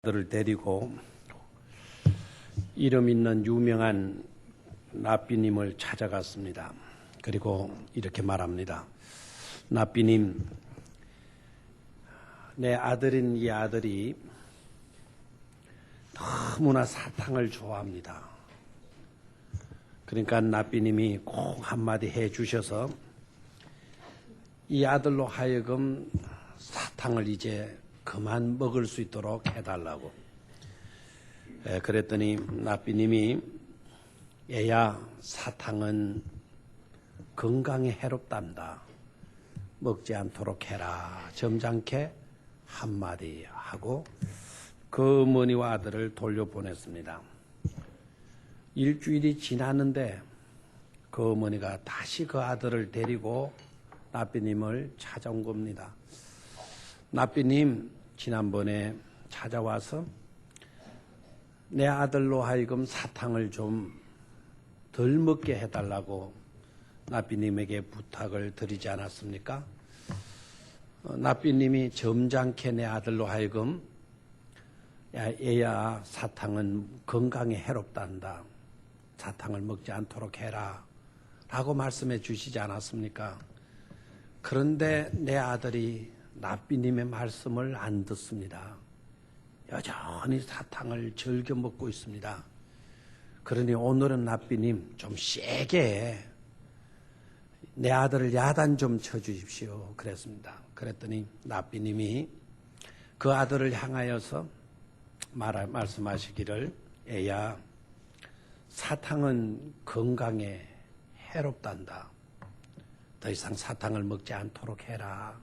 들을 데리고 이름 있는 유명한 랍비님을 찾아갔습니다. 그리고 이렇게 말합니다. 랍비님, 내 아들인 이 아들이 너무나 사탕을 좋아합니다. 그러니까 랍비님이 꼭 한마디 해주셔서 이 아들로 하여금 사탕을 이제 그만 먹을 수 있도록 해달라고. 그랬더니 랍비님이 얘야, 사탕은 건강에 해롭단다. 먹지 않도록 해라. 점잖게 한마디 하고 그 어머니와 아들을 돌려보냈습니다. 일주일이 지났는데 그 어머니가 다시 그 아들을 데리고 랍비님을 찾아온 겁니다. 랍비님, 지난번에 찾아와서 내 아들로 하여금 사탕을 좀 덜 먹게 해달라고 랍비님에게 부탁을 드리지 않았습니까? 랍비님이 점잖게 내 아들로 하여금 얘야, 사탕은 건강에 해롭단다. 사탕을 먹지 않도록 해라 라고 말씀해 주시지 않았습니까? 그런데 내 아들이 랍비님의 말씀을 안 듣습니다. 여전히 사탕을 즐겨 먹고 있습니다. 그러니 오늘은 랍비님 좀 세게 내 아들을 야단 좀 쳐주십시오. 그랬습니다. 그랬더니 랍비님이 그 아들을 향하여서 말씀하시기를 애야, 사탕은 건강에 해롭단다. 더 이상 사탕을 먹지 않도록 해라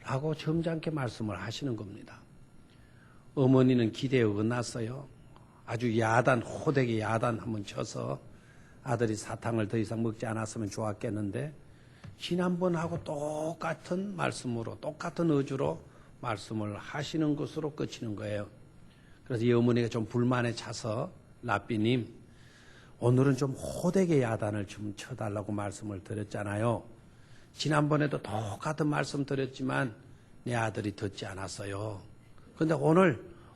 라고 점잖게 말씀을 하시는 겁니다. 어머니는 기대에 어긋났어요. 아주 호되게 야단 한번 쳐서 아들이 사탕을 더 이상 먹지 않았으면 좋았겠는데 지난번하고 똑같은 말씀으로 똑같은 어조로 말씀을 하시는 것으로 끝이는 거예요. 그래서 이 어머니가 좀 불만에 차서 랍비님, 오늘은 좀 호되게 야단을 좀 쳐달라고 말씀을 드렸잖아요. 지난번에도 똑같은 말씀 드렸지만 내 아들이 듣지 않았어요. 그런데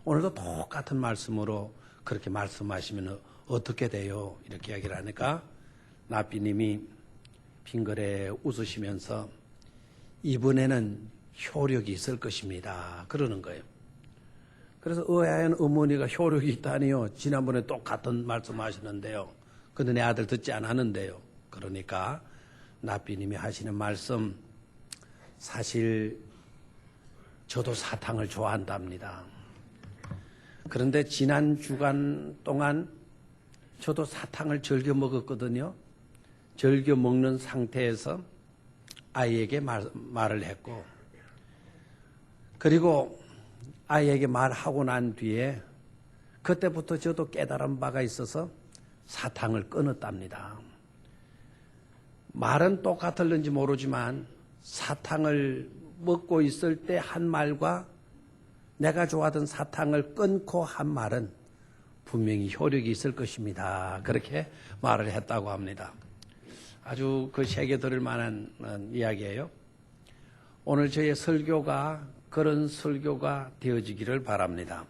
오늘도 똑같은 말씀으로 그렇게 말씀하시면 어떻게 돼요? 이렇게 이야기를 하니까 랍비님이 빙그레 웃으시면서 이번에는 효력이 있을 것입니다. 그러는 거예요. 그래서 의아한 어머니가 효력이 있다니요. 지난번에 똑같은 말씀하시는데요. 근데 내 아들 듣지 않았는데요. 그러니까 랍비님이 하시는 말씀, 사실 저도 사탕을 좋아한답니다. 그런데 지난 주간 동안 저도 사탕을 즐겨 먹었거든요. 즐겨 먹는 상태에서 아이에게 말을 했고, 그리고 아이에게 말하고 난 뒤에 그때부터 저도 깨달은 바가 있어서 사탕을 끊었답니다. 말은 똑같을는지 모르지만 사탕을 먹고 있을 때 한 말과 내가 좋아하던 사탕을 끊고 한 말은 분명히 효력이 있을 것입니다. 그렇게 말을 했다고 합니다. 아주 그 새겨 들을 만한 이야기예요. 오늘 저의 설교가 그런 설교가 되어지기를 바랍니다.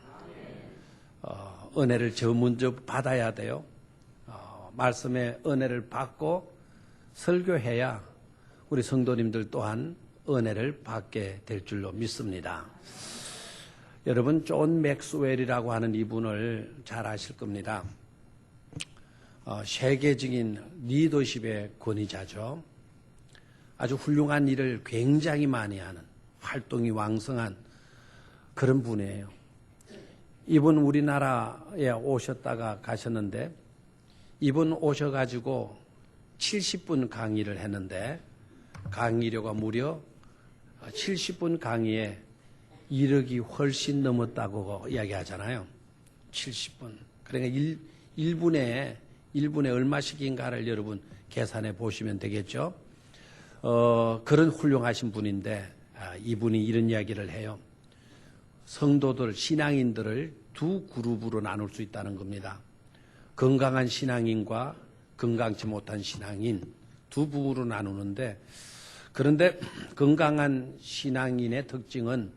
은혜를 저 먼저 받아야 돼요. 말씀의 은혜를 받고 설교해야 우리 성도님들 또한 은혜를 받게 될 줄로 믿습니다. 여러분, 존 맥스웰이라고 하는 이분을 잘 아실 겁니다. 세계적인 리더십의 권위자죠. 아주 훌륭한 일을 굉장히 많이 하는, 활동이 왕성한 그런 분이에요. 이분 우리나라에 오셨다가 가셨는데, 이분 오셔가지고 70분 강의를 했는데 강의료가 무려 70분 강의에 1억이 훨씬 넘었다고 이야기하잖아요. 70분. 그러니까 1분에 얼마씩인가를 여러분 계산해 보시면 되겠죠. 그런 훌륭하신 분인데 이분이 이런 이야기를 해요. 성도들, 신앙인들을 두 그룹으로 나눌 수 있다는 겁니다. 건강한 신앙인과 건강치 못한 신앙인 두 부류로 나누는데, 그런데 건강한 신앙인의 특징은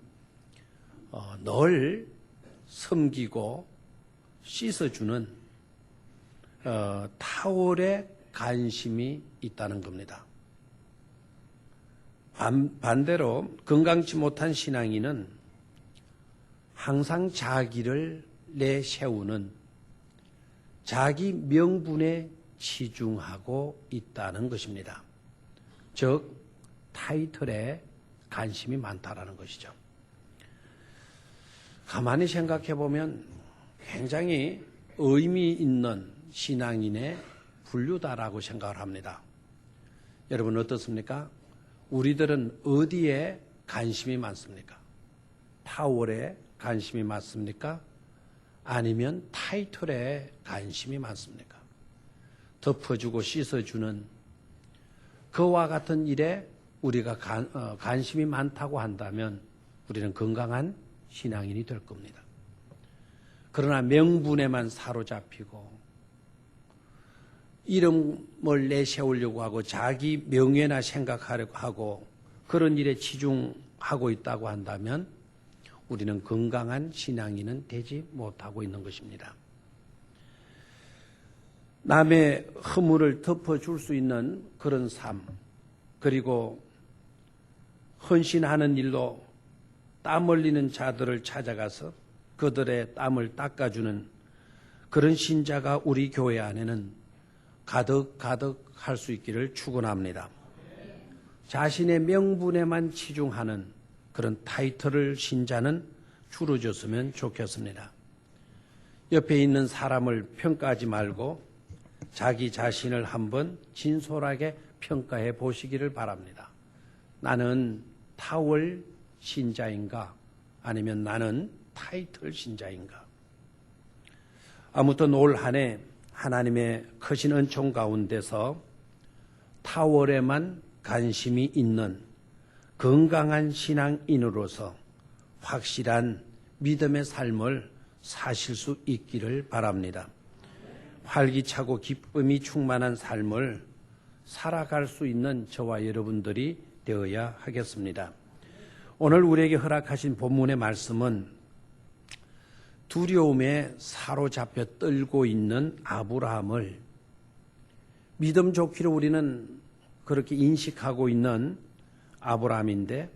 늘 섬기고 씻어주는 타월에 관심이 있다는 겁니다. 반대로 건강치 못한 신앙인은 항상 자기를 내세우는 자기 명분에 치중하고 있다는 것입니다. 즉 타이틀에 관심이 많다라는 것이죠. 가만히 생각해 보면 굉장히 의미 있는 신앙인의 분류다라고 생각을 합니다. 여러분 어떻습니까? 우리들은 어디에 관심이 많습니까? 타월에 관심이 많습니까? 아니면 타이틀에 관심이 많습니까? 덮어주고 씻어주는 그와 같은 일에 우리가 관심이 많다고 한다면 우리는 건강한 신앙인이 될 겁니다. 그러나 명분에만 사로잡히고 이름을 내세우려고 하고 자기 명예나 생각하려고 하고 그런 일에 치중하고 있다고 한다면 우리는 건강한 신앙인은 되지 못하고 있는 것입니다. 남의 허물을 덮어줄 수 있는 그런 삶, 그리고 헌신하는 일로 땀 흘리는 자들을 찾아가서 그들의 땀을 닦아주는 그런 신자가 우리 교회 안에는 가득 할 수 있기를 축원합니다. 자신의 명분에만 치중하는 그런 타이틀을 신자는 줄어졌으면 좋겠습니다. 옆에 있는 사람을 평가하지 말고 자기 자신을 한번 진솔하게 평가해 보시기를 바랍니다. 나는 타월 신자인가? 아니면 나는 타이틀 신자인가? 아무튼 올 한 해 하나님의 크신 은총 가운데서 타월에만 관심이 있는 건강한 신앙인으로서 확실한 믿음의 삶을 사실 수 있기를 바랍니다. 활기차고 기쁨이 충만한 삶을 살아갈 수 있는 저와 여러분들이 되어야 하겠습니다. 오늘 우리에게 허락하신 본문의 말씀은 두려움에 사로잡혀 떨고 있는 아브라함을 믿음 좋기로 우리는 그렇게 인식하고 있는 아브라함인데,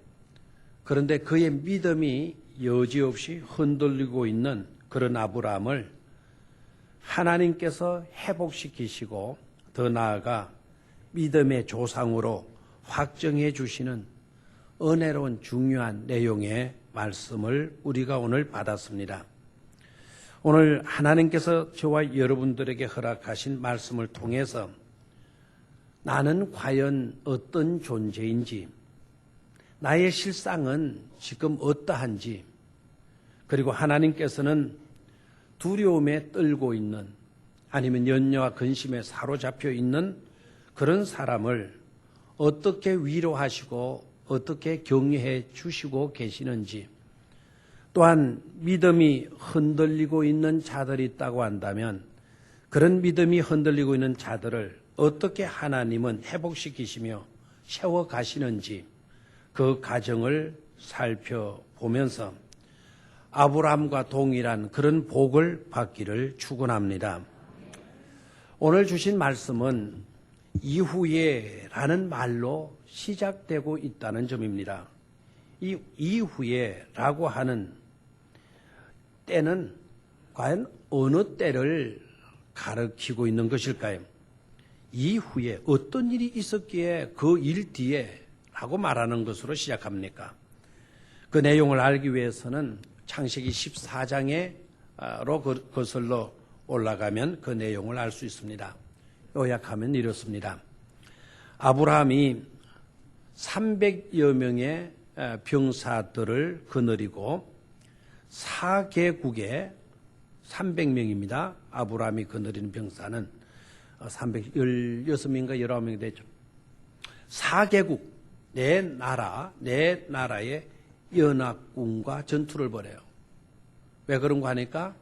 그런데 그의 믿음이 여지없이 흔들리고 있는 그런 아브라함을 하나님께서 회복시키시고 더 나아가 믿음의 조상으로 확정해 주시는 은혜로운 중요한 내용의 말씀을 우리가 오늘 받았습니다. 오늘 하나님께서 저와 여러분들에게 허락하신 말씀을 통해서 나는 과연 어떤 존재인지, 나의 실상은 지금 어떠한지, 그리고 하나님께서는 두려움에 떨고 있는 아니면 염려와 근심에 사로잡혀 있는 그런 사람을 어떻게 위로하시고 어떻게 격려해 주시고 계시는지, 또한 믿음이 흔들리고 있는 자들이 있다고 한다면 그런 믿음이 흔들리고 있는 자들을 어떻게 하나님은 회복시키시며 세워가시는지 그 과정을 살펴보면서 아브라함과 동일한 그런 복을 받기를 축원합니다. 오늘 주신 말씀은 이후에라는 말로 시작되고 있다는 점입니다. 이 이후에라고 하는 때는 과연 어느 때를 가리키고 있는 것일까요? 이후에 어떤 일이 있었기에 그 일 뒤에 라고 말하는 것으로 시작합니까? 그 내용을 알기 위해서는 창세기 14장으로 거슬러 올라가면 그 내용을 알 수 있습니다. 요약하면 이렇습니다. 아브라함이 300여 명의 병사들을 거느리고 4개국에 300명입니다. 아브라함이 거느리는 병사는 316명인가 19명이 되죠. 4개국, 네 나라의 연합군과 전투를 벌여요. 왜 그런가 하니까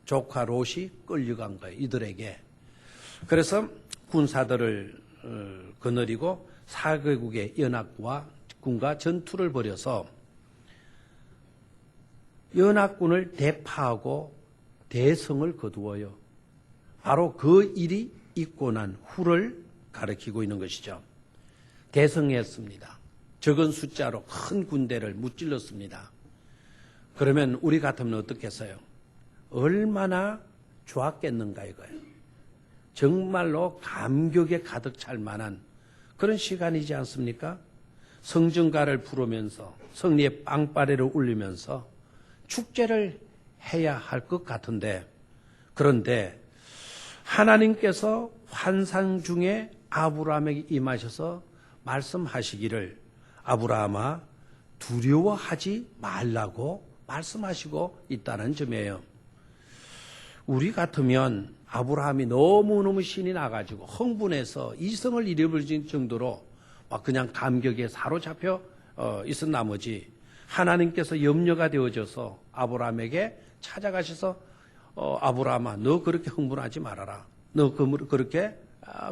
조카 롯이 끌려간 거예요, 이들에게. 그래서 군사들을 거느리고 4개국의 연합군과 전투를 벌여서 연합군을 대파하고 대성을 거두어요. 바로 그 일이 있고 난 후를 가리키고 있는 것이죠. 대성했습니다. 적은 숫자로 큰 군대를 무찔렀습니다. 그러면 우리 같으면 어떻겠어요? 얼마나 좋았겠는가 이거예요. 정말로 감격에 가득 찰 만한 그런 시간이지 않습니까? 성전가를 부르면서 승리의 빵빠레를 울리면서 축제를 해야 할 것 같은데, 그런데 하나님께서 환상 중에 아브라함에게 임하셔서 말씀하시기를 아브라함아 두려워하지 말라고 말씀하시고 있다는 점이에요. 우리 같으면 아브라함이 너무너무 신이 나가지고 흥분해서 이성을 잃어버릴 정도로 막 그냥 감격에 사로잡혀 있은 나머지 하나님께서 염려가 되어져서 아브라함에게 찾아가셔서 아브라함아 너 그렇게 흥분하지 말아라. 너 그렇게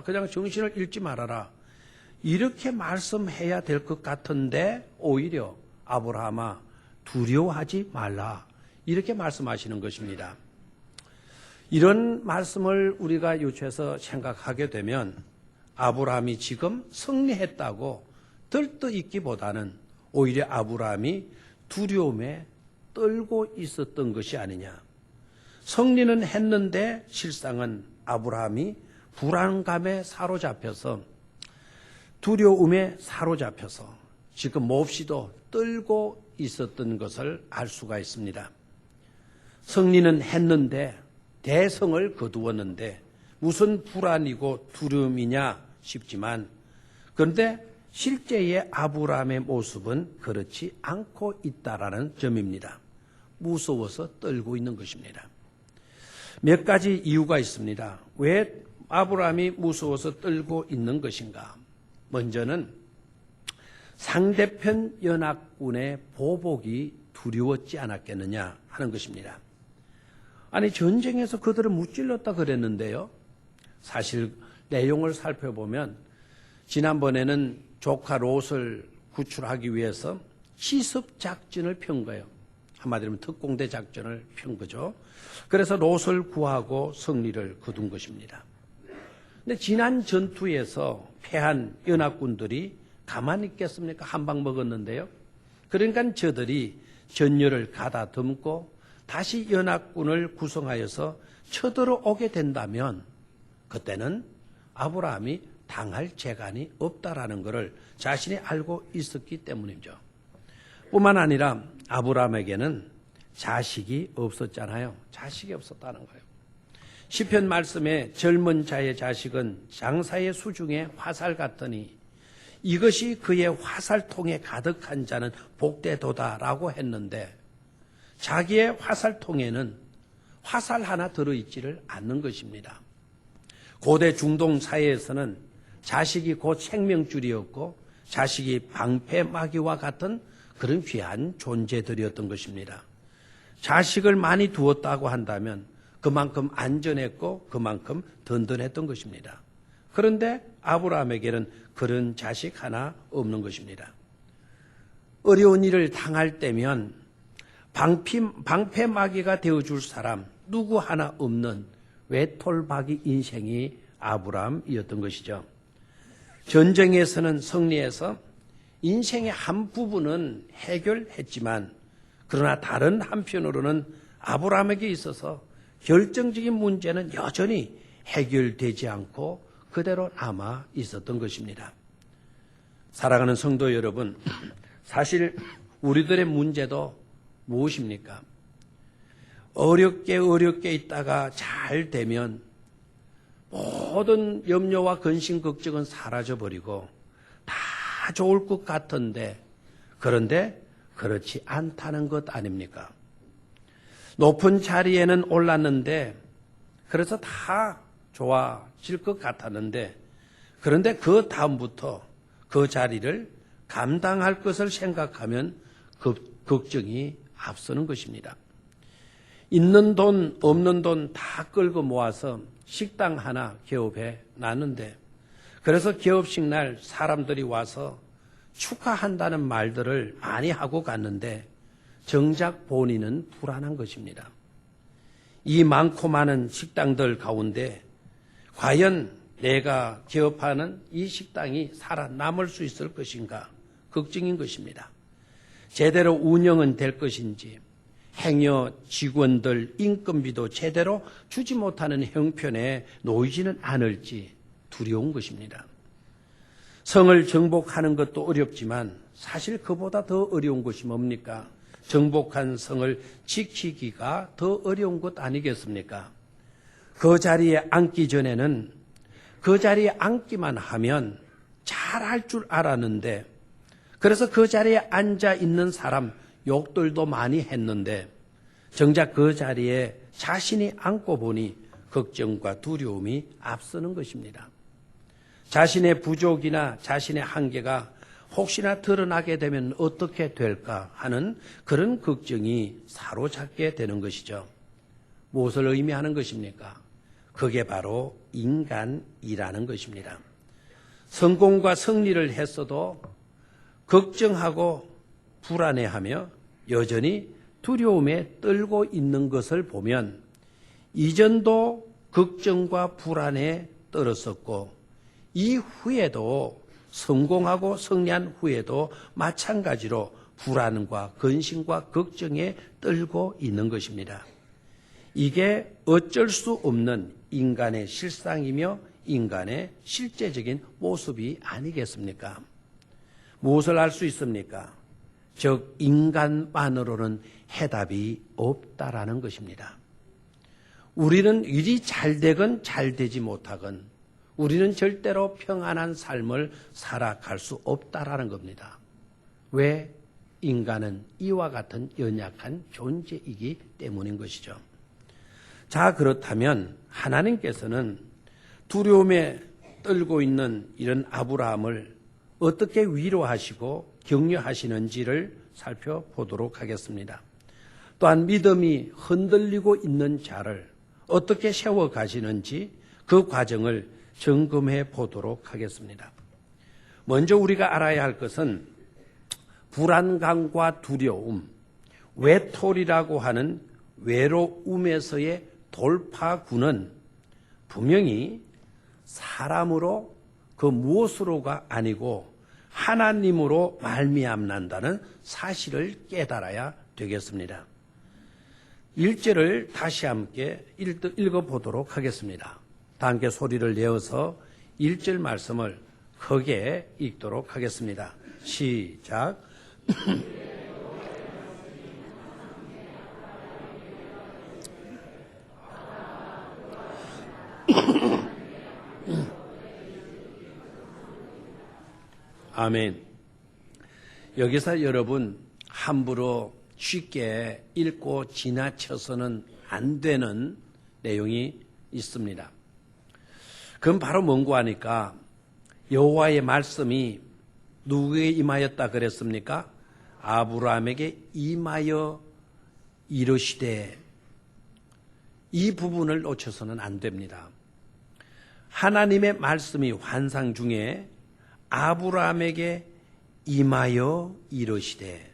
그냥 정신을 잃지 말아라. 이렇게 말씀해야 될 것 같은데 오히려 아브라함아 두려워하지 말라. 이렇게 말씀하시는 것입니다. 이런 말씀을 우리가 유추해서 생각하게 되면 아브라함이 지금 승리했다고 들떠있기보다는 오히려 아브라함이 두려움에 떨고 있었던 것이 아니냐. 승리는 했는데 실상은 아브라함이 불안감에 사로잡혀서 두려움에 사로잡혀서 지금 몹시도 떨고 있었던 것을 알 수가 있습니다. 승리는 했는데 대성을 거두었는데 무슨 불안이고 두려움이냐 싶지만 그런데 실제의 아브라함의 모습은 그렇지 않고 있다라는 점입니다. 무서워서 떨고 있는 것입니다. 몇 가지 이유가 있습니다. 왜 아브라함이 무서워서 떨고 있는 것인가? 먼저는 상대편 연합군의 보복이 두려웠지 않았겠느냐 하는 것입니다. 아니 전쟁에서 그들을 무찔렀다 그랬는데요. 사실 내용을 살펴보면 지난번에는 조카 롯을 구출하기 위해서 시습 작전을 편 거예요. 한마디로 하면 특공대 작전을 편 거죠. 그래서 롯을 구하고 승리를 거둔 것입니다. 근데 지난 전투에서 패한 연합군들이 가만히 있겠습니까? 한 방 먹었는데요. 그러니까 저들이 전열을 가다듬고 다시 연합군을 구성하여서 쳐들어오게 된다면 그때는 아브라함이 당할 재간이 없다라는 것을 자신이 알고 있었기 때문이죠. 뿐만 아니라 아브라함에게는 자식이 없었잖아요. 자식이 없었다는 거예요. 시편 말씀에 젊은 자의 자식은 장사의 수중에 화살 같으니 이것이 그의 화살통에 가득한 자는 복되도다라고 했는데 자기의 화살통에는 화살 하나 들어있지를 않는 것입니다. 고대 중동 사회에서는 자식이 곧 생명줄이었고 자식이 방패막이와 같은 그런 귀한 존재들이었던 것입니다. 자식을 많이 두었다고 한다면 그만큼 안전했고 그만큼 든든했던 것입니다. 그런데 아브라함에게는 그런 자식 하나 없는 것입니다. 어려운 일을 당할 때면 방패막이가 되어줄 사람 누구 하나 없는 외톨박이 인생이 아브라함이었던 것이죠. 전쟁에서는 승리해서 인생의 한 부분은 해결했지만 그러나 다른 한편으로는 아브라함에게 있어서 결정적인 문제는 여전히 해결되지 않고 그대로 남아 있었던 것입니다. 사랑하는 성도 여러분, 사실 우리들의 문제도 무엇입니까? 어렵게 있다가 잘 되면 모든 염려와 근심, 걱정은 사라져버리고 다 좋을 것 같은데 그런데 그렇지 않다는 것 아닙니까? 높은 자리에는 올랐는데 그래서 다 좋아질 것 같았는데 그런데 그 다음부터 그 자리를 감당할 것을 생각하면 걱정이 앞서는 것입니다. 있는 돈 없는 돈 다 끌고 모아서 식당 하나 개업해 놨는데 그래서 개업식 날 사람들이 와서 축하한다는 말들을 많이 하고 갔는데 정작 본인은 불안한 것입니다. 이 많고 많은 식당들 가운데 과연 내가 개업하는 이 식당이 살아남을 수 있을 것인가 걱정인 것입니다. 제대로 운영은 될 것인지, 행여 직원들 인건비도 제대로 주지 못하는 형편에 놓이지는 않을지 두려운 것입니다. 성을 정복하는 것도 어렵지만 사실 그보다 더 어려운 것이 뭡니까? 정복한 성을 지키기가 더 어려운 것 아니겠습니까? 그 자리에 앉기 전에는 그 자리에 앉기만 하면 잘할 줄 알았는데, 그래서 그 자리에 앉아 있는 사람 욕들도 많이 했는데 정작 그 자리에 자신이 앉고 보니 걱정과 두려움이 앞서는 것입니다. 자신의 부족이나 자신의 한계가 혹시나 드러나게 되면 어떻게 될까 하는 그런 걱정이 사로잡게 되는 것이죠. 무엇을 의미하는 것입니까? 그게 바로 인간이라는 것입니다. 성공과 승리를 했어도 걱정하고 불안해하며 여전히 두려움에 떨고 있는 것을 보면 이전도 걱정과 불안에 떨었었고 이후에도 성공하고 승리한 후에도 마찬가지로 불안과 근심과 걱정에 떨고 있는 것입니다. 이게 어쩔 수 없는 인간의 실상이며 인간의 실제적인 모습이 아니겠습니까? 무엇을 알 수 있습니까? 즉 인간만으로는 해답이 없다라는 것입니다. 우리는 일이 잘 되건 잘 되지 못하건 우리는 절대로 평안한 삶을 살아갈 수 없다라는 겁니다. 왜? 인간은 이와 같은 연약한 존재이기 때문인 것이죠. 자, 그렇다면 하나님께서는 두려움에 떨고 있는 이런 아브라함을 어떻게 위로하시고 격려하시는지를 살펴보도록 하겠습니다. 또한 믿음이 흔들리고 있는 자를 어떻게 세워가시는지 그 과정을 점검해 보도록 하겠습니다. 먼저 우리가 알아야 할 것은 불안감과 두려움, 외톨이라고 하는 외로움에서의 돌파구는 분명히 사람으로 그 무엇으로가 아니고 하나님으로 말미암는다는 사실을 깨달아야 되겠습니다. 1절을 다시 함께 읽어보도록 하겠습니다. 다 함께 소리를 내어서 1절 말씀을 크게 읽도록 하겠습니다. 시작. 아멘. 여기서 여러분 함부로 쉽게 읽고 지나쳐서는 안 되는 내용이 있습니다. 그건 바로 뭔고 하니까 여호와의 말씀이 누구에게 임하였다 그랬습니까? 아브라함에게 임하여 이르시되, 이 부분을 놓쳐서는 안 됩니다. 하나님의 말씀이 환상 중에 아브라함에게 임하여 이르시되,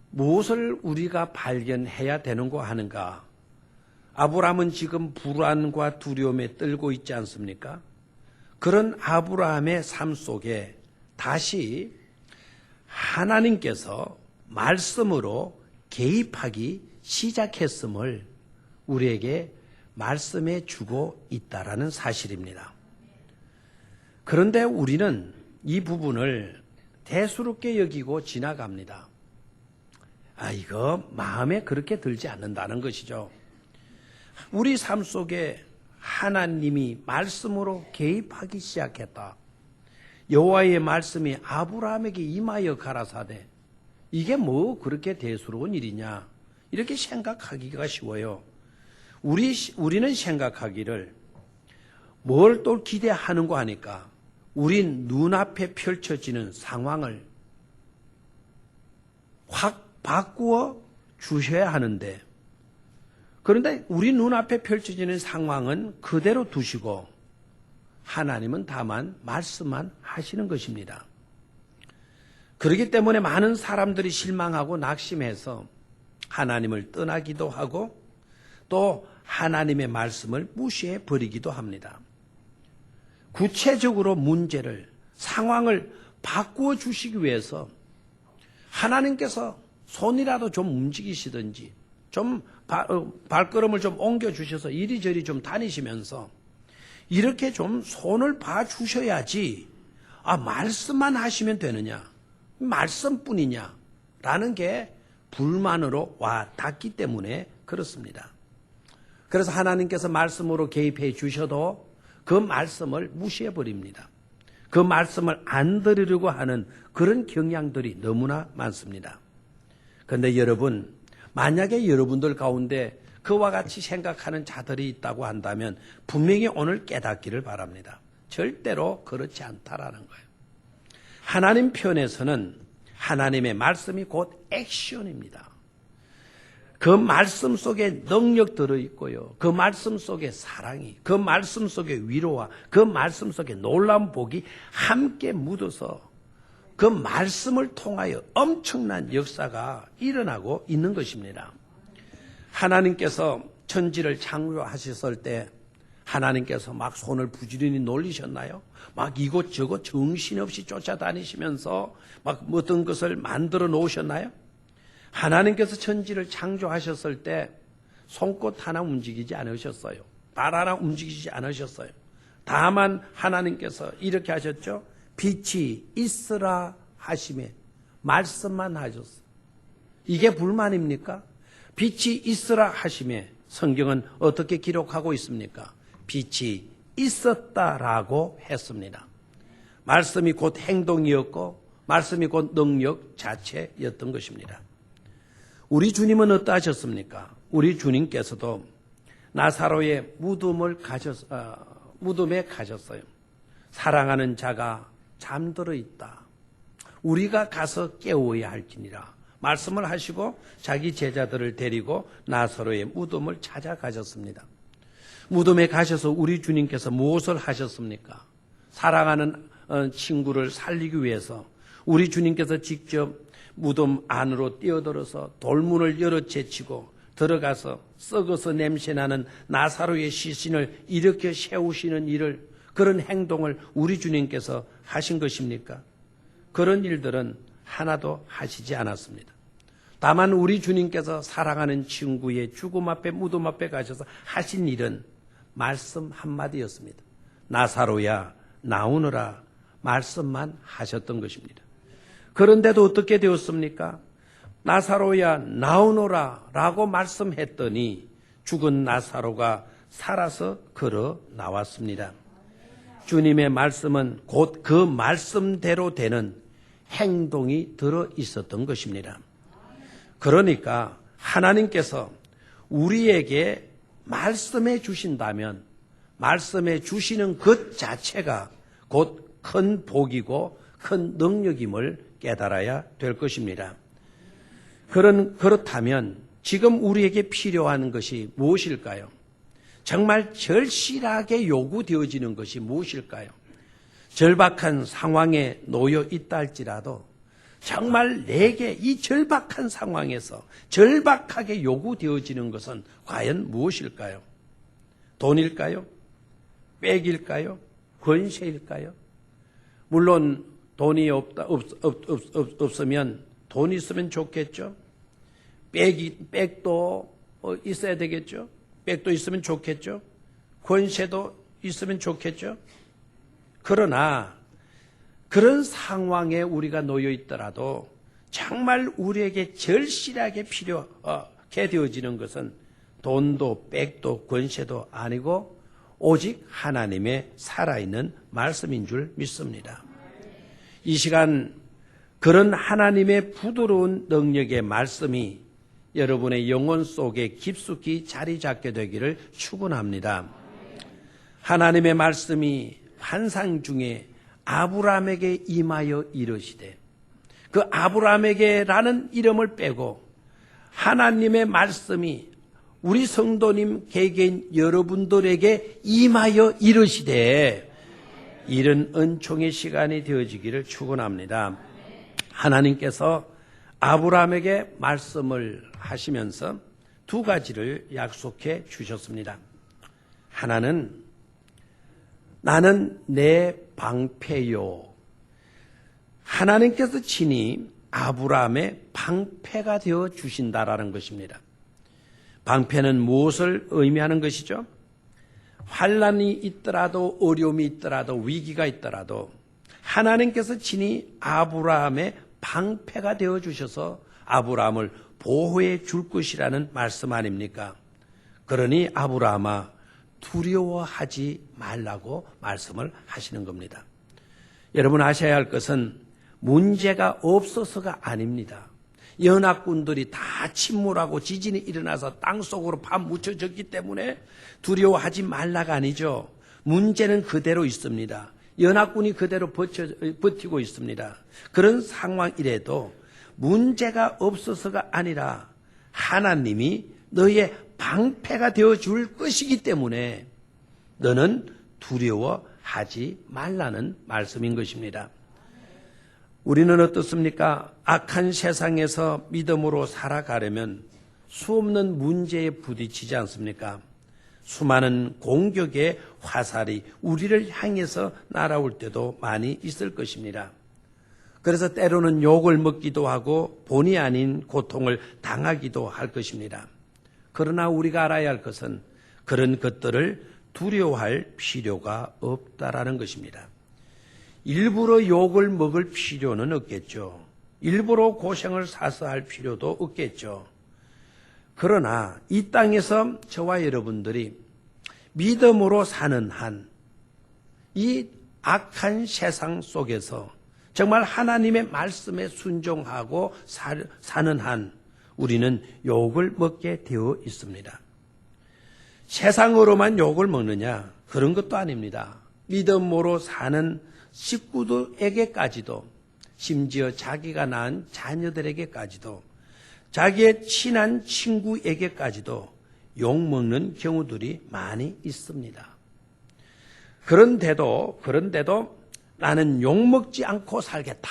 무엇을 우리가 발견해야 되는고 하는가? 아브라함은 지금 불안과 두려움에 떨고 있지 않습니까? 그런 아브라함의 삶 속에 다시 하나님께서 말씀으로 개입하기 시작했음을 우리에게 말씀해 주고 있다라는 사실입니다. 그런데 우리는 이 부분을 대수롭게 여기고 지나갑니다. 이거 마음에 그렇게 들지 않는다는 것이죠. 우리 삶 속에 하나님이 말씀으로 개입하기 시작했다. 여호와의 말씀이 아브라함에게 임하여 가라사대, 이게 뭐 그렇게 대수로운 일이냐, 이렇게 생각하기가 쉬워요. 우리는 생각하기를 뭘 또 기대하는고 하니까 우린 눈앞에 펼쳐지는 상황을 확 바꾸어 주셔야 하는데, 그런데 우리 눈앞에 펼쳐지는 상황은 그대로 두시고 하나님은 다만 말씀만 하시는 것입니다. 그렇기 때문에 많은 사람들이 실망하고 낙심해서 하나님을 떠나기도 하고 또 하나님의 말씀을 무시해 버리기도 합니다. 구체적으로 문제를, 상황을 바꾸어 주시기 위해서 하나님께서 손이라도 좀 움직이시든지 좀 발걸음을 좀 옮겨주셔서 이리저리 좀 다니시면서 이렇게 좀 손을 봐주셔야지 말씀만 하시면 되느냐, 말씀뿐이냐 라는 게 불만으로 와 닿기 때문에 그렇습니다. 그래서 하나님께서 말씀으로 개입해 주셔도 그 말씀을 무시해 버립니다. 그 말씀을 안 들으려고 하는 그런 경향들이 너무나 많습니다. 그런데 여러분, 만약에 여러분들 가운데 그와 같이 생각하는 자들이 있다고 한다면 분명히 오늘 깨닫기를 바랍니다. 절대로 그렇지 않다라는 거예요. 하나님 편에서는 하나님의 말씀이 곧 액션입니다. 그 말씀 속에 능력 들어있고요. 그 말씀 속에 사랑이, 그 말씀 속에 위로와 그 말씀 속에 놀라운 복이 함께 묻어서 그 말씀을 통하여 엄청난 역사가 일어나고 있는 것입니다. 하나님께서 천지를 창조하셨을 때 하나님께서 막 손을 부지런히 놀리셨나요? 막 이곳저곳 정신없이 쫓아다니시면서 막 어떤 것을 만들어 놓으셨나요? 하나님께서 천지를 창조하셨을 때 손끝 하나 움직이지 않으셨어요. 발 하나 움직이지 않으셨어요. 다만 하나님께서 이렇게 하셨죠. 빛이 있으라 하심에 말씀만 하셨어요. 이게 불만입니까? 빛이 있으라 하심에 성경은 어떻게 기록하고 있습니까? 빛이 있었다라고 했습니다. 말씀이 곧 행동이었고 말씀이 곧 능력 자체였던 것입니다. 우리 주님은 어떠하셨습니까? 우리 주님께서도 나사로의 무덤에 가셨어요. 사랑하는 자가 잠들어 있다. 우리가 가서 깨워야 할지니라 말씀을 하시고 자기 제자들을 데리고 나사로의 무덤을 찾아가셨습니다. 무덤에 가셔서 우리 주님께서 무엇을 하셨습니까? 사랑하는 친구를 살리기 위해서 우리 주님께서 직접 무덤 안으로 뛰어들어서 돌문을 열어 제치고 들어가서 썩어서 냄새나는 나사로의 시신을 일으켜 세우시는 일을, 그런 행동을 우리 주님께서 하신 것입니까? 그런 일들은 하나도 하시지 않았습니다. 다만 우리 주님께서 사랑하는 친구의 죽음 앞에 무덤 앞에 가셔서 하신 일은 말씀 한마디였습니다. 나사로야 나오너라 말씀만 하셨던 것입니다. 그런데도 어떻게 되었습니까? 나사로야 나오너라 라고 말씀했더니 죽은 나사로가 살아서 걸어 나왔습니다. 주님의 말씀은 곧 그 말씀대로 되는 행동이 들어 있었던 것입니다. 그러니까 하나님께서 우리에게 말씀해 주신다면 말씀해 주시는 것 자체가 곧 큰 복이고 큰 능력임을 깨달아야 될 것입니다. 그렇다면 지금 우리에게 필요한 것이 무엇일까요? 정말 절실하게 요구되어지는 것이 무엇일까요? 절박한 상황에 놓여 있다 할지라도 정말 내게 이 절박한 상황에서 절박하게 요구되어지는 것은 과연 무엇일까요? 돈일까요? 빽일까요? 권세일까요? 물론 돈이 없으면 돈 있으면 좋겠죠. 빽도 있어야 되겠죠. 빽도 있으면 좋겠죠. 권세도 있으면 좋겠죠. 그러나 그런 상황에 우리가 놓여 있더라도 정말 우리에게 절실하게 필요하게 되어지는 것은 돈도 빽도 권세도 아니고 오직 하나님의 살아있는 말씀인 줄 믿습니다. 이 시간 그런 하나님의 부드러운 능력의 말씀이 여러분의 영혼 속에 깊숙이 자리 잡게 되기를 축원합니다. 하나님의 말씀이 환상 중에 아브라함에게 임하여 이르시되, 그 아브라함에게라는 이름을 빼고 하나님의 말씀이 우리 성도님 개개인 여러분들에게 임하여 이르시되 이런 은총의 시간이 되어지기를 축원합니다. 하나님께서 아브라함에게 말씀을 하시면서 두 가지를 약속해 주셨습니다. 하나는 나는 내 방패요. 하나님께서 친히 아브라함의 방패가 되어 주신다라는 것입니다. 방패는 무엇을 의미하는 것이죠? 환난이 있더라도 어려움이 있더라도 위기가 있더라도 하나님께서 친히 아브라함의 방패가 되어 주셔서 아브라함을 보호해 줄 것이라는 말씀 아닙니까? 그러니 아브라함아 두려워하지 말라고 말씀을 하시는 겁니다. 여러분 아셔야 할 것은 문제가 없어서가 아닙니다. 연합군들이 다 침몰하고 지진이 일어나서 땅속으로 파묻혀졌기 때문에 두려워하지 말라가 아니죠. 문제는 그대로 있습니다. 연합군이 그대로 버티고 있습니다. 그런 상황이라도 문제가 없어서가 아니라 하나님이 너의 방패가 되어줄 것이기 때문에 너는 두려워하지 말라는 말씀인 것입니다. 우리는 어떻습니까? 악한 세상에서 믿음으로 살아가려면 수없는 문제에 부딪히지 않습니까? 수많은 공격의 화살이 우리를 향해서 날아올 때도 많이 있을 것입니다. 그래서 때로는 욕을 먹기도 하고 본의 아닌 고통을 당하기도 할 것입니다. 그러나 우리가 알아야 할 것은 그런 것들을 두려워할 필요가 없다라는 것입니다. 일부러 욕을 먹을 필요는 없겠죠. 일부러 고생을 사서 할 필요도 없겠죠. 그러나 이 땅에서 저와 여러분들이 믿음으로 사는 한 이 악한 세상 속에서 정말 하나님의 말씀에 순종하고 사는 한 우리는 욕을 먹게 되어 있습니다. 세상으로만 욕을 먹느냐? 그런 것도 아닙니다. 믿음으로 사는 식구들에게까지도 심지어 자기가 낳은 자녀들에게까지도 자기의 친한 친구에게까지도 욕먹는 경우들이 많이 있습니다. 그런데도 나는 욕먹지 않고 살겠다.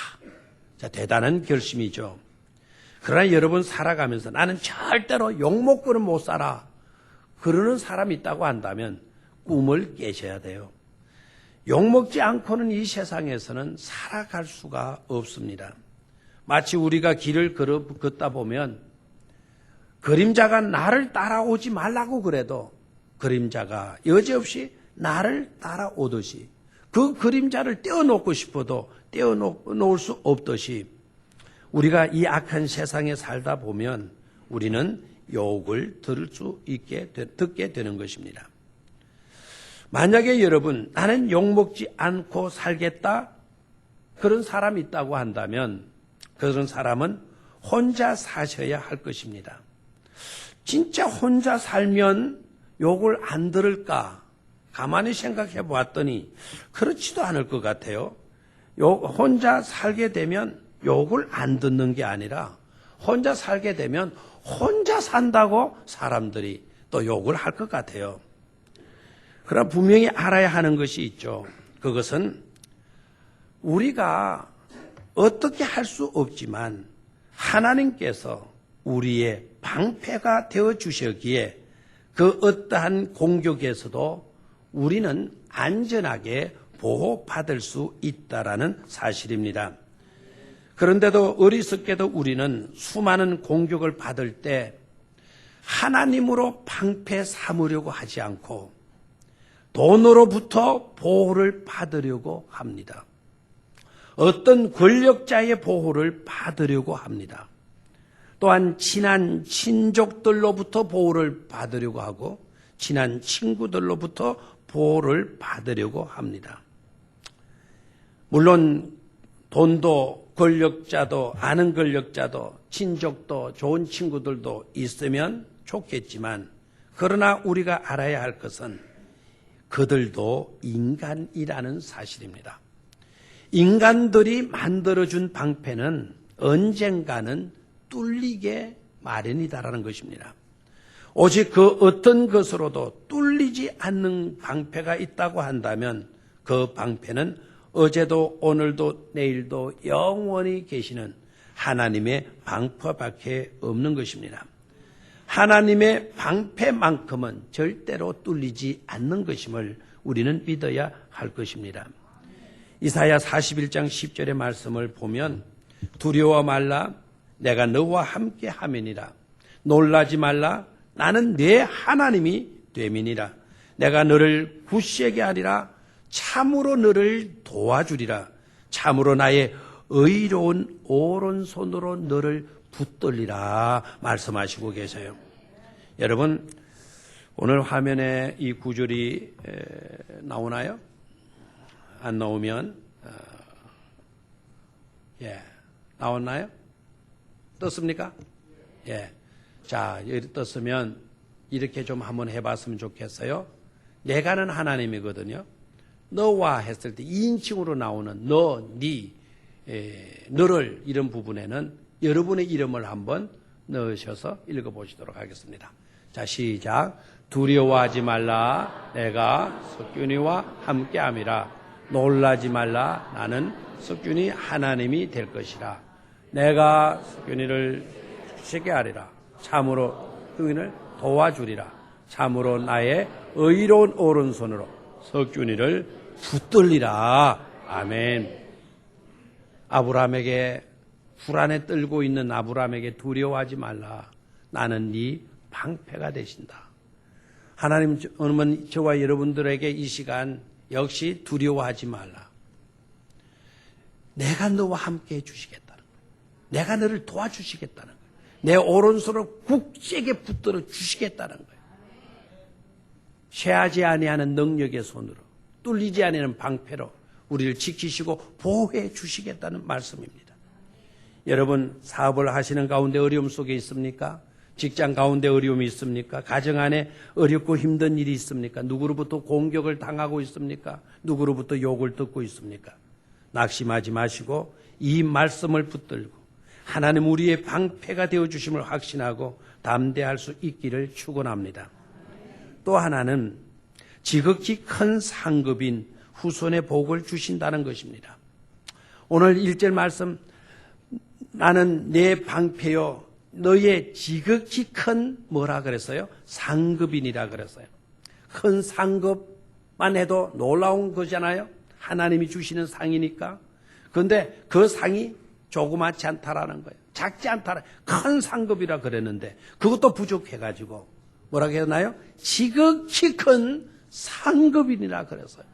자, 대단한 결심이죠. 그러나 여러분 살아가면서 나는 절대로 욕먹고는 못 살아. 그러는 사람이 있다고 한다면 꿈을 깨셔야 돼요. 욕먹지 않고는 이 세상에서는 살아갈 수가 없습니다. 마치 우리가 길을 걷다 보면 그림자가 나를 따라오지 말라고 그래도 그림자가 여지없이 나를 따라오듯이 그 그림자를 떼어놓고 싶어도 떼어놓을 수 없듯이 우리가 이 악한 세상에 살다 보면 우리는 욕을 듣게 되는 것입니다. 만약에 여러분 나는 욕먹지 않고 살겠다 그런 사람이 있다고 한다면 그런 사람은 혼자 사셔야 할 것입니다. 진짜 혼자 살면 욕을 안 들을까? 가만히 생각해 보았더니 그렇지도 않을 것 같아요. 혼자 살게 되면 욕을 안 듣는 게 아니라 혼자 살게 되면 혼자 산다고 사람들이 또 욕을 할 것 같아요. 그러나 분명히 알아야 하는 것이 있죠. 그것은 우리가 어떻게 할 수 없지만 하나님께서 우리의 방패가 되어주셨기에 그 어떠한 공격에서도 우리는 안전하게 보호받을 수 있다라는 사실입니다. 그런데도 어리석게도 우리는 수많은 공격을 받을 때 하나님으로 방패 삼으려고 하지 않고 돈으로부터 보호를 받으려고 합니다. 어떤 권력자의 보호를 받으려고 합니다. 또한 친한 친족들로부터 보호를 받으려고 하고 친한 친구들로부터 보호를 받으려고 합니다. 물론 돈도 권력자도 아는 권력자도 친족도 좋은 친구들도 있으면 좋겠지만 그러나 우리가 알아야 할 것은 그들도 인간이라는 사실입니다. 인간들이 만들어준 방패는 언젠가는 뚫리게 마련이다라는 것입니다. 오직 그 어떤 것으로도 뚫리지 않는 방패가 있다고 한다면 그 방패는 어제도 오늘도 내일도 영원히 계시는 하나님의 방패밖에 없는 것입니다. 하나님의 방패만큼은 절대로 뚫리지 않는 것임을 우리는 믿어야 할 것입니다. 이사야 41장 10절의 말씀을 보면 두려워 말라 내가 너와 함께 하매니라. 놀라지 말라 나는 내 하나님이 됨이니라. 내가 너를 굳세게 하리라. 참으로 너를 도와주리라. 참으로 나의 의로운 오른손으로 너를 붙들리라 말씀하시고 계세요. 여러분 오늘 화면에 이 구절이 나오나요? 안 나오면 나왔나요? 떴습니까? 자, 여기 떴으면 이렇게 좀 한번 해봤으면 좋겠어요. 내가는 하나님이거든요. 너와 했을 때 2인칭으로 나오는 너, 니, 너를 이런 부분에는 여러분의 이름을 한번 넣으셔서 읽어보시도록 하겠습니다. 자, 시작. 두려워하지 말라. 내가 석균이와 함께함이라. 놀라지 말라. 나는 석균이 하나님이 될 것이라. 내가 석균이를 굳세게 하리라. 참으로 석균이를 도와주리라. 참으로 나의 의로운 오른손으로 석균이를 붙들리라. 아멘. 아브라함에게 불안에 떨고 있는 아브라함에게 두려워하지 말라. 나는 네 방패가 되신다. 하나님은 저와 여러분들에게 이 시간 역시 두려워하지 말라. 내가 너와 함께 해주시겠다는 거예요. 내가 너를 도와주시겠다는 거예요. 내 오른손을 굳세게 붙들어 주시겠다는 거예요. 쇠하지 아니하는 능력의 손으로 뚫리지 아니하는 방패로 우리를 지키시고 보호해 주시겠다는 말씀입니다. 여러분 사업을 하시는 가운데 어려움 속에 있습니까? 직장 가운데 어려움이 있습니까? 가정 안에 어렵고 힘든 일이 있습니까? 누구로부터 공격을 당하고 있습니까? 누구로부터 욕을 듣고 있습니까? 낙심하지 마시고 이 말씀을 붙들고 하나님 우리의 방패가 되어주심을 확신하고 담대할 수 있기를 축원합니다. 또 하나는 지극히 큰 상급인 후손의 복을 주신다는 것입니다. 오늘 1절 말씀 나는 내 방패요 너의 지극히 큰 뭐라 그랬어요? 상급인이라 그랬어요. 큰 상급만 해도 놀라운 거잖아요. 하나님이 주시는 상이니까. 그런데 그 상이 조그맣지 않다라는 거예요. 작지 않다라. 큰 상급이라 그랬는데 그것도 부족해가지고 뭐라고 했나요? 지극히 큰 상급인이라 그랬어요.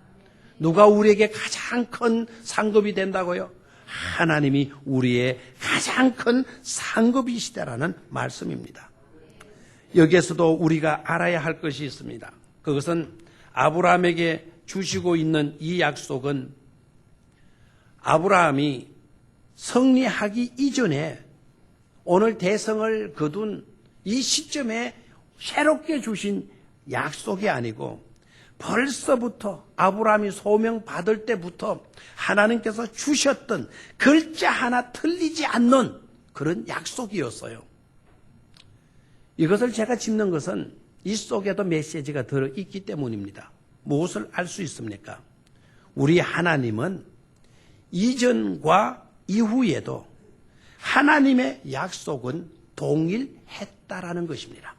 누가 우리에게 가장 큰 상급이 된다고요? 하나님이 우리의 가장 큰 상급이시다라는 말씀입니다. 여기에서도 우리가 알아야 할 것이 있습니다. 그것은 아브라함에게 주시고 있는 이 약속은 아브라함이 승리하기 이전에 오늘 대성을 거둔 이 시점에 새롭게 주신 약속이 아니고 벌써부터 아브라함이 소명 받을 때부터 하나님께서 주셨던 글자 하나 틀리지 않는 그런 약속이었어요. 이것을 제가 짚는 것은 이 속에도 메시지가 들어있기 때문입니다. 무엇을 알 수 있습니까? 우리 하나님은 이전과 이후에도 하나님의 약속은 동일했다라는 것입니다.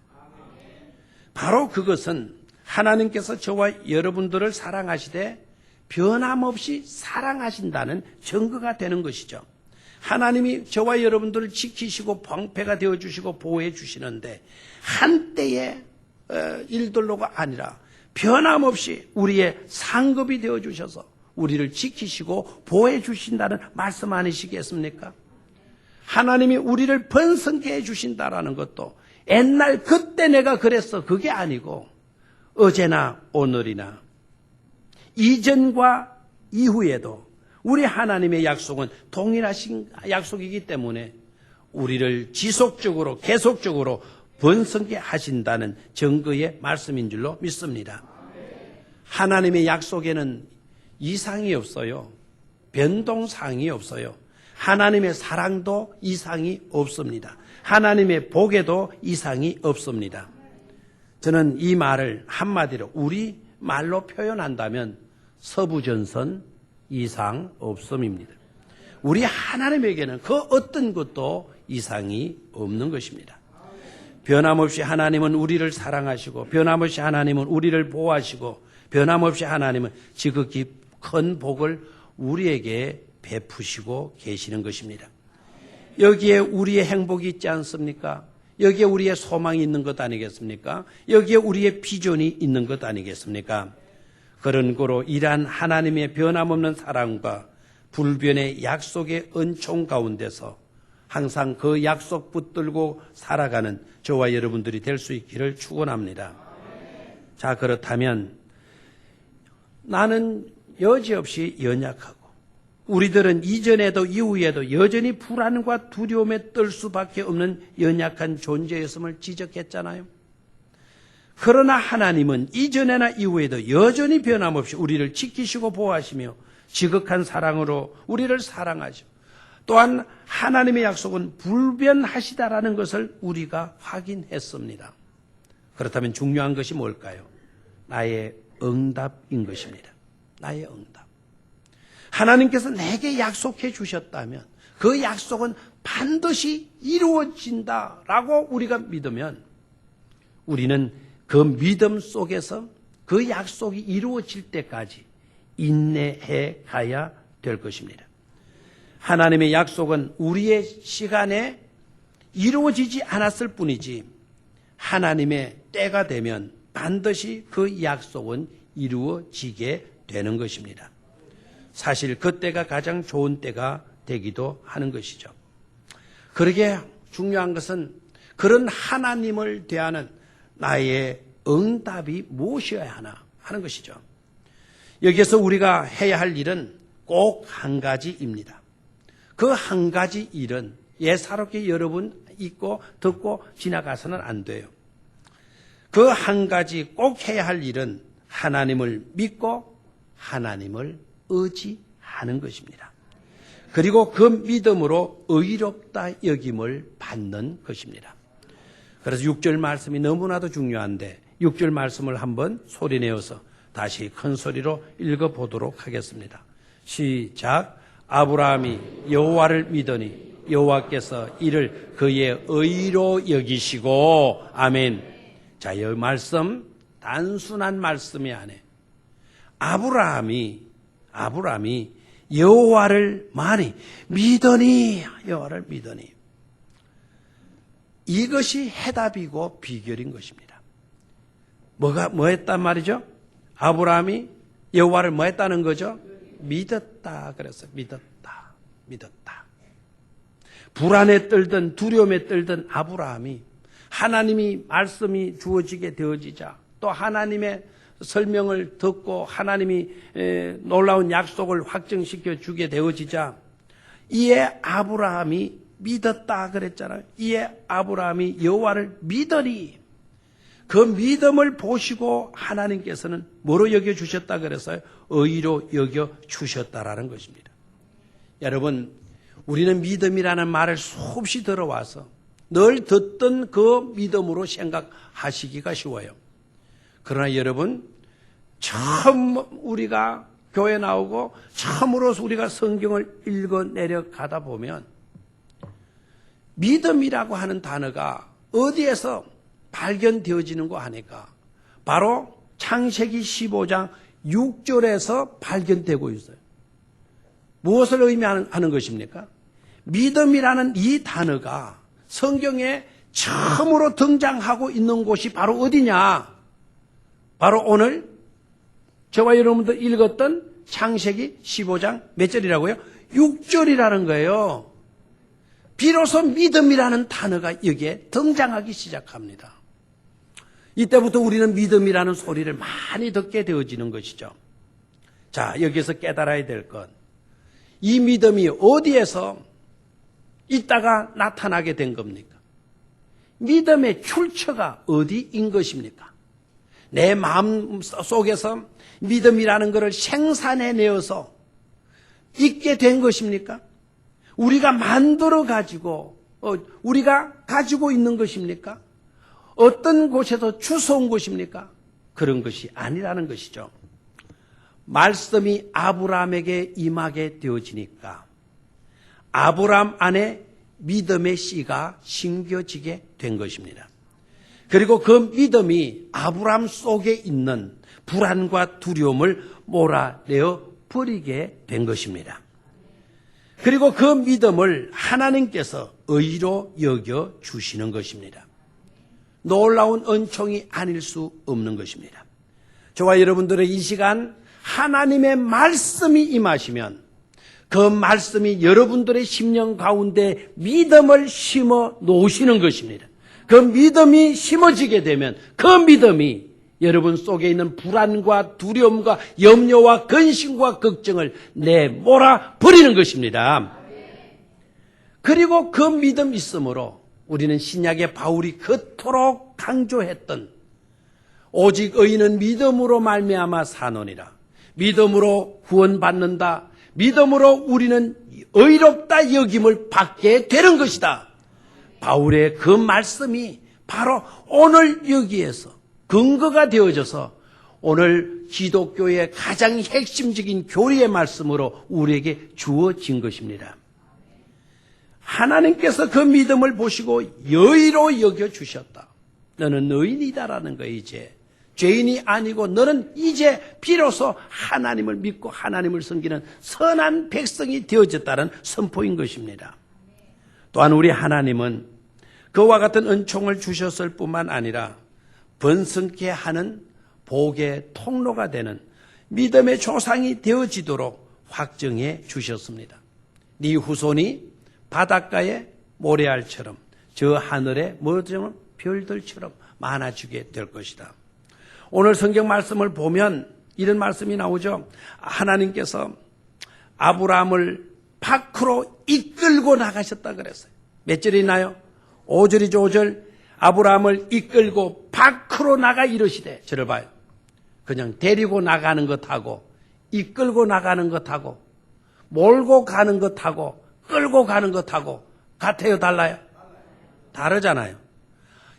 바로 그것은 하나님께서 저와 여러분들을 사랑하시되 변함없이 사랑하신다는 증거가 되는 것이죠. 하나님이 저와 여러분들을 지키시고 방패가 되어주시고 보호해 주시는데 한때의 일들로가 아니라 변함없이 우리의 상급이 되어주셔서 우리를 지키시고 보호해 주신다는 말씀 아니시겠습니까? 하나님이 우리를 번성케 해주신다라는 것도 옛날 그때 내가 그랬어 그게 아니고 어제나 오늘이나 이전과 이후에도 우리 하나님의 약속은 동일하신 약속이기 때문에 우리를 지속적으로 계속적으로 번성케 하신다는 증거의 말씀인 줄로 믿습니다. 하나님의 약속에는 이상이 없어요. 변동사항이 없어요. 하나님의 사랑도 이상이 없습니다. 하나님의 복에도 이상이 없습니다. 저는 이 말을 한마디로 우리 말로 표현한다면 서부전선 이상 없음입니다. 우리 하나님에게는 그 어떤 것도 이상이 없는 것입니다. 변함없이 하나님은 우리를 사랑하시고 변함없이 하나님은 우리를 보호하시고 변함없이 하나님은 지극히 큰 복을 우리에게 베푸시고 계시는 것입니다. 여기에 우리의 행복이 있지 않습니까? 여기에 우리의 소망이 있는 것 아니겠습니까? 여기에 우리의 비전이 있는 것 아니겠습니까? 그런 거로 이러한 하나님의 변함없는 사랑과 불변의 약속의 은총 가운데서 항상 그 약속 붙들고 살아가는 저와 여러분들이 될 수 있기를 축원합니다. 자, 그렇다면 나는 여지없이 연약하고 우리들은 이전에도 이후에도 여전히 불안과 두려움에 떨 수밖에 없는 연약한 존재였음을 지적했잖아요. 그러나 하나님은 이전에나 이후에도 여전히 변함없이 우리를 지키시고 보호하시며 지극한 사랑으로 우리를 사랑하시고 또한 하나님의 약속은 불변하시다라는 것을 우리가 확인했습니다. 그렇다면 중요한 것이 뭘까요? 나의 응답인 것입니다. 나의 응답. 하나님께서 내게 약속해 주셨다면 그 약속은 반드시 이루어진다라고 우리가 믿으면 우리는 그 믿음 속에서 그 약속이 이루어질 때까지 인내해 가야 될 것입니다. 하나님의 약속은 우리의 시간에 이루어지지 않았을 뿐이지 하나님의 때가 되면 반드시 그 약속은 이루어지게 되는 것입니다. 사실 그때가 가장 좋은 때가 되기도 하는 것이죠. 그러게 중요한 것은 그런 하나님을 대하는 나의 응답이 무엇이어야 하나 하는 것이죠. 여기에서 우리가 해야 할 일은 꼭 한 가지입니다. 그 한 가지 일은 예사롭게 여러분 읽고 듣고 지나가서는 안 돼요. 그 한 가지 꼭 해야 할 일은 하나님을 믿고 하나님을 의지하는 것입니다. 그리고 그 믿음으로 의롭다 여김을 받는 것입니다. 그래서 6절 말씀이 너무나도 중요한데 6절 말씀을 한번 소리내어서 다시 큰 소리로 읽어보도록 하겠습니다. 시작. 아브라함이 여호와를 믿으니 여호와께서 이를 그의 의로 여기시고 아멘. 자, 이 말씀 단순한 말씀이 아니에요. 아브라함이 여호와를 많이 믿으니 여호와를 믿으니 이것이 해답이고 비결인 것입니다. 뭐 했단 말이죠? 아브라함이 여호와를 뭐 했다는 거죠? 믿었다 그랬어요. 믿었다. 불안에 떨던 두려움에 떨던 아브라함이 하나님이 말씀이 주어지게 되어지자 또 하나님의 설명을 듣고 하나님이 놀라운 약속을 확정시켜 주게 되어지자 이에 아브라함이 믿었다 그랬잖아요. 이에 아브라함이 여호와를 믿으니 그 믿음을 보시고 하나님께서는 뭐로 여겨주셨다 그랬어요? 의로 여겨주셨다라는 것입니다. 여러분, 우리는 믿음이라는 말을 수없이 들어와서 늘 듣던 그 믿음으로 생각하시기가 쉬워요. 그러나 여러분, 처음 우리가 교회 나오고 처음으로 우리가 성경을 읽어 내려가다 보면 믿음이라고 하는 단어가 어디에서 발견되어지는 거 하니까 바로 창세기 15장 6절에서 발견되고 있어요. 무엇을 의미하는 것입니까? 믿음이라는 이 단어가 성경에 처음으로 등장하고 있는 곳이 바로 어디냐? 바로 오늘 저와 여러분들 읽었던 창세기 15장 몇 절이라고요? 6절이라는 거예요. 비로소 믿음이라는 단어가 여기에 등장하기 시작합니다. 이때부터 우리는 믿음이라는 소리를 많이 듣게 되어지는 것이죠. 자, 여기서 깨달아야 될 것. 이 믿음이 어디에서 있다가 나타나게 된 겁니까? 믿음의 출처가 어디인 것입니까? 내 마음 속에서 믿음이라는 것을 생산해내어서 있게 된 것입니까? 우리가 만들어 가지고 우리가 가지고 있는 것입니까? 어떤 곳에서 주워온 것입니까? 그런 것이 아니라는 것이죠. 말씀이 아브라함에게 임하게 되어지니까 아브라함 안에 믿음의 씨가 심겨지게 된 것입니다. 그리고 그 믿음이 아브라함 속에 있는 불안과 두려움을 몰아내어 버리게 된 것입니다. 그리고 그 믿음을 하나님께서 의로 여겨 주시는 것입니다. 놀라운 은총이 아닐 수 없는 것입니다. 저와 여러분들의 이 시간 하나님의 말씀이 임하시면 그 말씀이 여러분들의 심령 가운데 믿음을 심어 놓으시는 것입니다. 그 믿음이 심어지게 되면 그 믿음이 여러분 속에 있는 불안과 두려움과 염려와 근심과 걱정을 내몰아 버리는 것입니다. 그리고 그 믿음 있음으로 우리는 신약의 바울이 그토록 강조했던 오직 의인은 믿음으로 말미암아 사노니라. 믿음으로 구원받는다. 믿음으로 우리는 의롭다 여김을 받게 되는 것이다. 바울의 그 말씀이 바로 오늘 여기에서 근거가 되어져서 오늘 기독교의 가장 핵심적인 교리의 말씀으로 우리에게 주어진 것입니다. 하나님께서 그 믿음을 보시고 여의로 여겨주셨다. 너는 의인이다라는 거예요. 이제 죄인이 아니고 너는 이제 비로소 하나님을 믿고 하나님을 섬기는 선한 백성이 되어졌다는 선포인 것입니다. 또한 우리 하나님은 그와 같은 은총을 주셨을 뿐만 아니라 번성케 하는 복의 통로가 되는 믿음의 조상이 되어지도록 확정해 주셨습니다. 네 후손이 바닷가의 모래알처럼 저 하늘의 멀쩡한 별들처럼 많아지게 될 것이다. 오늘 성경 말씀을 보면 이런 말씀이 나오죠. 하나님께서 아브라함을 밖으로 이끌고 나가셨다 그랬어요. 몇 절이나요? 5절이죠. 5절. 아브라함을 이끌고 밖으로 나가 이르시되, 저를 봐요. 그냥 데리고 나가는 것하고 이끌고 나가는 것하고 몰고 가는 것하고 끌고 가는 것하고 같아요? 달라요? 다르잖아요.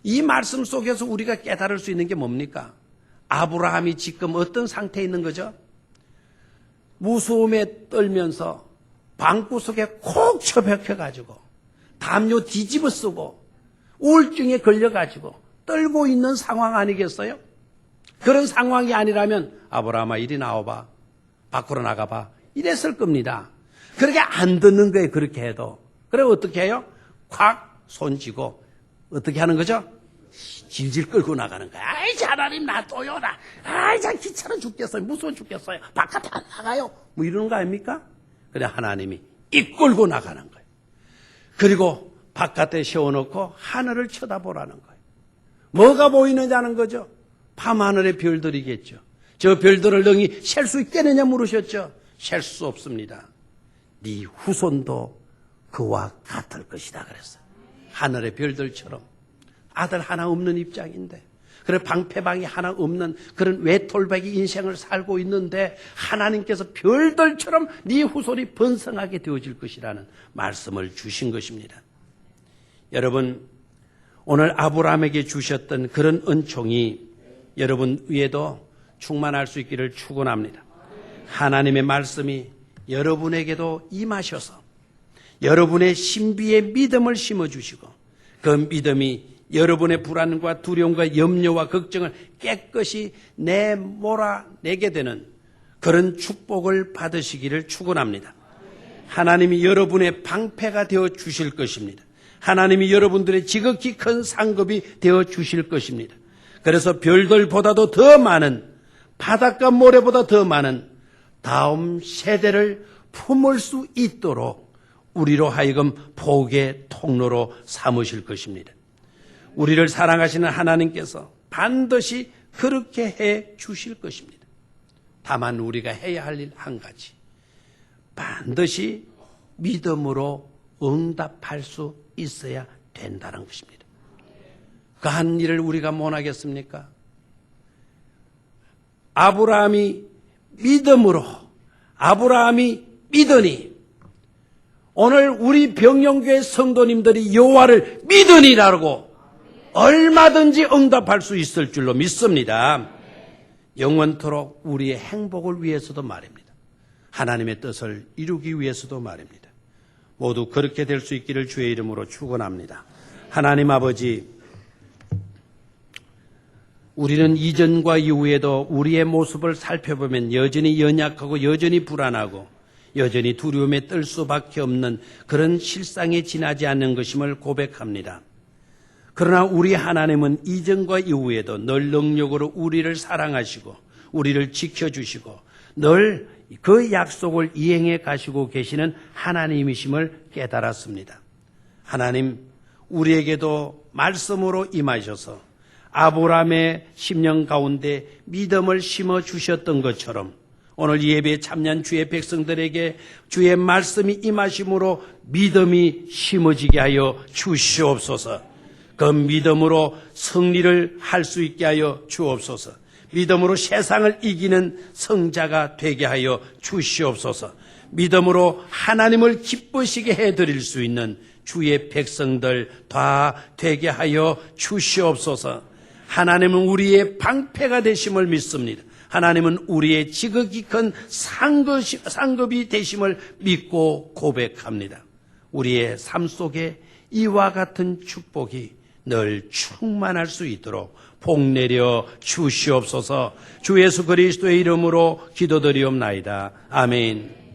이 말씀 속에서 우리가 깨달을 수 있는 게 뭡니까? 아브라함이 지금 어떤 상태에 있는 거죠? 무서움에 떨면서 방구석에 콕 처박혀가지고 담요 뒤집어 쓰고 우울증에 걸려가지고 떨고 있는 상황 아니겠어요? 그런 상황이 아니라면 아브라함아 이리 나와봐, 밖으로 나가봐 이랬을 겁니다. 그렇게 안 듣는 거예요. 그렇게 해도. 그래 어떻게 해요? 콱 손쥐고 어떻게 하는 거죠? 질질 끌고 나가는 거야. 아이 하나님 놔둬요. 아이 참 귀찮아 죽겠어요. 무서워 죽겠어요. 바깥에 안 나가요. 뭐 이러는 거 아닙니까? 그래 하나님이 이끌고 나가는 거예요. 그리고 바깥에 세워놓고 하늘을 쳐다보라는 거예요. 뭐가 보이느냐는 거죠. 밤하늘의 별들이겠죠. 저 별들을 능히 셀 수 있겠느냐 물으셨죠. 셀 수 없습니다. 네 후손도 그와 같을 것이다 그랬어요. 하늘의 별들처럼. 아들 하나 없는 입장인데, 그런 방패방이 하나 없는 그런 외톨박이 인생을 살고 있는데 하나님께서 별들처럼 네 후손이 번성하게 되어질 것이라는 말씀을 주신 것입니다. 여러분, 오늘 아브라함에게 주셨던 그런 은총이 여러분 위에도 충만할 수 있기를 축원합니다. 하나님의 말씀이 여러분에게도 임하셔서 여러분의 신비의 믿음을 심어주시고 그 믿음이 여러분의 불안과 두려움과 염려와 걱정을 깨끗이 내몰아내게 되는 그런 축복을 받으시기를 축원합니다. 하나님이 여러분의 방패가 되어 주실 것입니다. 하나님이 여러분들의 지극히 큰 상급이 되어 주실 것입니다. 그래서 별들보다도 더 많은, 바닷가 모래보다 더 많은 다음 세대를 품을 수 있도록 우리로 하여금 복의 통로로 삼으실 것입니다. 우리를 사랑하시는 하나님께서 반드시 그렇게 해 주실 것입니다. 다만 우리가 해야 할 일 한 가지, 반드시 믿음으로 응답할 수 있어야 된다는 것입니다. 그 한 일을 우리가 못하겠습니까? 아브라함이 믿음으로, 아브라함이 믿으니, 오늘 우리 병영교회 성도님들이 여호와를 믿으니라고 얼마든지 응답할 수 있을 줄로 믿습니다. 영원토록 우리의 행복을 위해서도 말입니다. 하나님의 뜻을 이루기 위해서도 말입니다. 모두 그렇게 될 수 있기를 주의 이름으로 축원합니다. 하나님 아버지, 우리는 이전과 이후에도 우리의 모습을 살펴보면 여전히 연약하고 여전히 불안하고 여전히 두려움에 떨 수밖에 없는 그런 실상에 지나지 않는 것임을 고백합니다. 그러나 우리 하나님은 이전과 이후에도 늘 능력으로 우리를 사랑하시고 우리를 지켜주시고 늘 그 약속을 이행해 가시고 계시는 하나님이심을 깨달았습니다. 하나님, 우리에게도 말씀으로 임하셔서 아브라함의 심령 가운데 믿음을 심어 주셨던 것처럼 오늘 예배에 참여한 주의 백성들에게 주의 말씀이 임하심으로 믿음이 심어지게 하여 주시옵소서. 그 믿음으로 승리를 할 수 있게 하여 주옵소서. 믿음으로 세상을 이기는 성자가 되게 하여 주시옵소서. 믿음으로 하나님을 기쁘시게 해드릴 수 있는 주의 백성들 다 되게 하여 주시옵소서. 하나님은 우리의 방패가 되심을 믿습니다. 하나님은 우리의 지극히 큰 상급이 되심을 믿고 고백합니다. 우리의 삶 속에 이와 같은 축복이 늘 충만할 수 있도록 복 내려 주시옵소서. 주 예수 그리스도의 이름으로 기도드리옵나이다. 아멘.